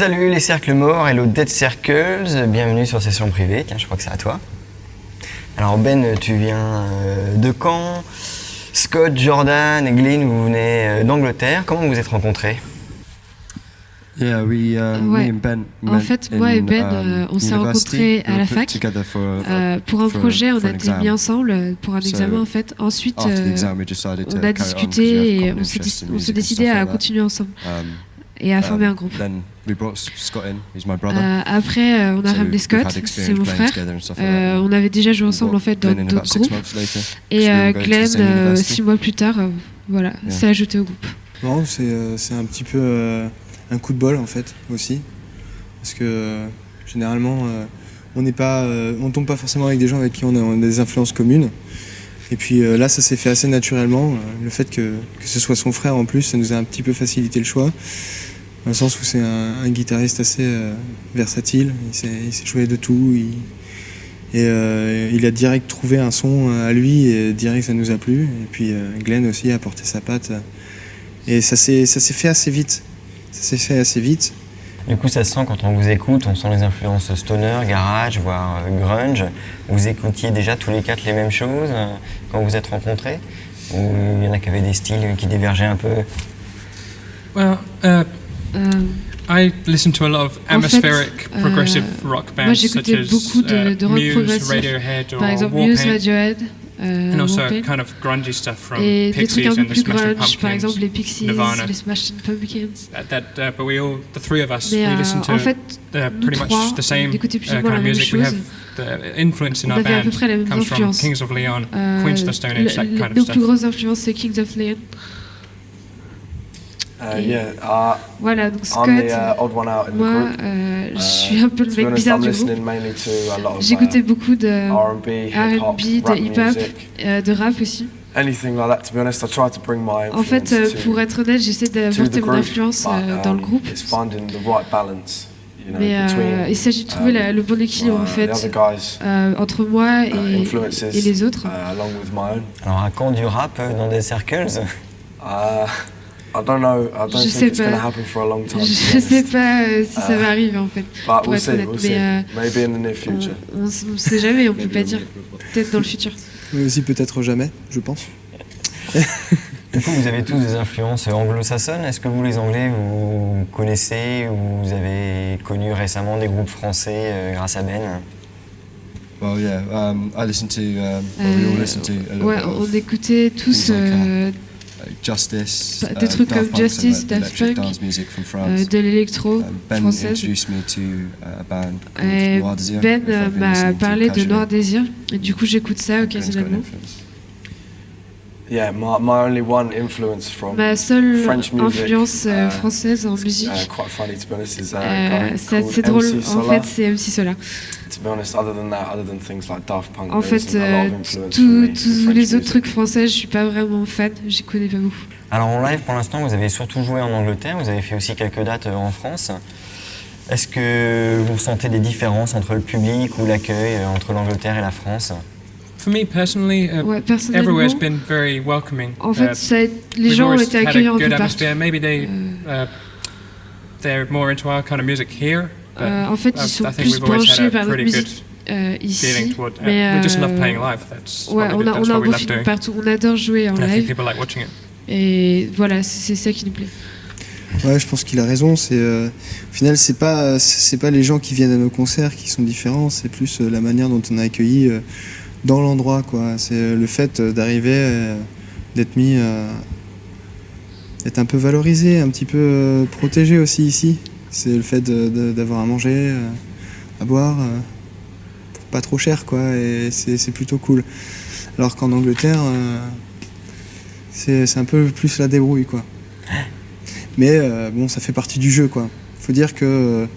Salut les cercles morts, hello Dead Circles, bienvenue sur Session Privée, tiens je crois que c'est à toi. Alors Ben, tu viens de Caen, Scott, Jordan et Glyn, vous venez d'Angleterre, comment vous vous êtes rencontrés? Ouais. En fait, moi et Ben, on s'est rencontrés à la fac pour un projet. On a été mis ensemble pour un examen en fait. Ensuite, on a discuté et on s'est décidé à continuer ensemble et à former un groupe. Après, on a ramené Scott, c'est mon frère. On avait déjà joué ensemble en fait dans d'autres groupes. Et Glenn, 6 mois plus tard, voilà, s'est ajouté au groupe. Non, c'est un petit peu un coup de bol en fait aussi, parce que généralement on tombe pas forcément avec des gens avec qui on a des influences communes. Et puis là, ça s'est fait assez naturellement. Le fait que ce soit son frère en plus, ça nous a un petit peu facilité le choix. Dans le sens où c'est un guitariste assez versatile, il sait jouer de tout, il a direct trouvé un son à lui et direct ça nous a plu. Et puis Glenn aussi a apporté sa patte et ça s'est fait assez vite. Du coup ça se sent quand on vous écoute, on sent les influences stoner, garage, voire grunge. Vous écoutiez déjà tous les quatre les mêmes choses quand vous vous êtes rencontrés? Ou il y en a qui avaient des styles qui divergeaient un peu? Well, I listen to a lot of atmospheric progressive rock bands, moi j'écoutais beaucoup de rock Muse, progressif, Radiohead, par exemple Muse, Radiohead, and also Warpaint, kind of grungy stuff from et des trucs Pixies un peu and the plus Smashing grunge, par exemple Pumpkins, les Pixies, Nirvana. les Smashing Pumpkins. But we all, the three of us, Mais we listen to en fait, nous pretty trois, much the same on écoutait plus ou kind moins la of même music. We chose. have the influence in On our avait à peu band près la même comes from influence. Kings of Leon, Queens of the Stone Age, that kind of Nos stuff. plus grosses influences c'est Kings of Leon. Voilà, donc Scott, moi, je suis un peu le mec bizarre du groupe. J'écoutais beaucoup de R&B, de hip-hop, de rap aussi. En fait, pour être honnête, j'essaie d'apporter mon influence dans le groupe. Mais il s'agit de trouver le bon équilibre en fait entre moi et les autres. Alors un camp du rap dans des circles? Je sais pas si ça va arriver en fait, pour être honnête, mais on ne sait jamais, on peut pas dire, peut-être dans le futur. Mais aussi peut-être jamais, je pense. Du coup, vous avez tous des influences anglo-saxonnes. Est-ce que vous, les Anglais, vous connaissez ou vous avez connu récemment des groupes français grâce à Ben? Well, yeah, I listen to. We all listen to a ouais, lot of on écoutait tous Justice, des trucs comme Justice, Daft Punk, de l'électro française. Ben m'a parlé de Noir Désir, et du coup j'écoute ça occasionnellement. Ma seule influence française en musique, c'est drôle, en fait c'est MC Solar. En fait, tous les autres trucs français, je suis pas vraiment fan, j'y connais pas beaucoup. Alors en live, pour l'instant, vous avez surtout joué en Angleterre, vous avez fait aussi quelques dates en France. Est-ce que vous sentez des différences entre le public ou l'accueil entre l'Angleterre et la France? For me personally, everywhere's been very welcoming. En fait, les gens ont été accueillants un peu partout. Maybe they're more into our kind of music here. En fait, ils sont plus branchés par notre musique ici, mais we just love playing live. Ouais, on a un beau feeling partout. On adore jouer en live. Et voilà, c'est ça qui nous plaît. Ouais, je pense qu'il a raison. Au final, c'est pas les gens qui viennent à nos concerts qui sont différents. C'est plus la manière dont on a accueilli dans l'endroit, quoi. C'est le fait d'arriver, d'être mis, d'être un peu valorisé, un petit peu protégé aussi ici. C'est le fait d'avoir à manger, à boire, pour pas trop cher, quoi. Et c'est plutôt cool. Alors qu'en Angleterre, c'est un peu plus la débrouille, quoi. Mais bon, ça fait partie du jeu, quoi. Faut dire que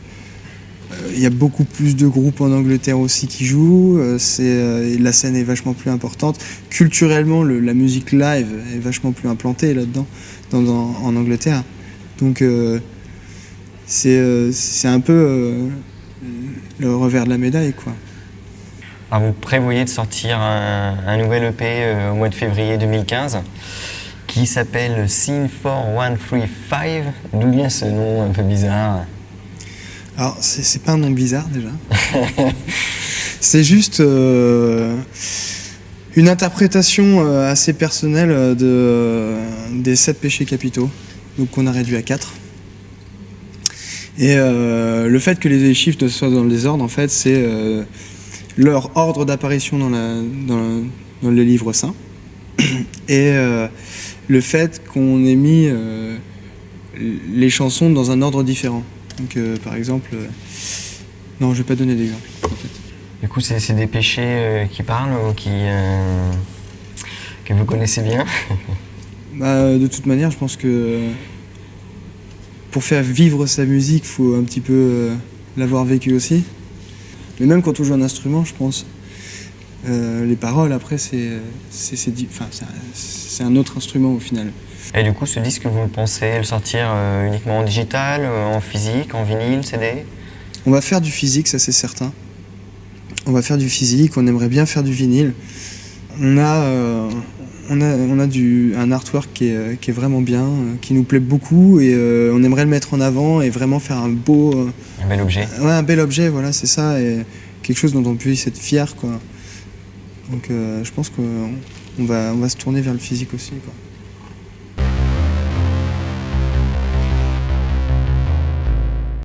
il y a beaucoup plus de groupes en Angleterre aussi qui jouent. La scène est vachement plus importante. Culturellement, la musique live est vachement plus implantée là-dedans, en Angleterre. Donc c'est un peu le revers de la médaille, quoi. Alors, vous prévoyez de sortir un nouvel EP au mois de février 2015 qui s'appelle Scene 4135. D'où vient ce nom un peu bizarre? Alors, c'est pas un nom bizarre déjà. C'est juste une interprétation assez personnelle des 7 péchés capitaux, donc qu'on a réduit à 4. Et le fait que les chiffres soient dans le désordre, en fait, c'est leur ordre d'apparition dans le livre saint. Et le fait qu'on ait mis les chansons dans un ordre différent. Donc, par exemple... non, je vais pas donner d'exemple, en fait. Du coup, c'est des péchés qui parlent ou que vous connaissez bien? De toute manière, je pense que pour faire vivre sa musique, il faut un petit peu l'avoir vécu aussi. Mais même quand on joue un instrument, je pense, les paroles, après, c'est un autre instrument au final. Et du coup, ce disque, vous pensez le sortir uniquement en digital, en physique, en vinyle, CD? On va faire du physique, ça c'est certain. On va faire du physique, on aimerait bien faire du vinyle. On a un artwork qui est vraiment bien, qui nous plaît beaucoup et on aimerait le mettre en avant et vraiment faire un beau... un bel objet. Ouais, un bel objet, voilà, c'est ça, et quelque chose dont on puisse être fier, quoi. Donc je pense qu'on va se tourner vers le physique aussi, quoi.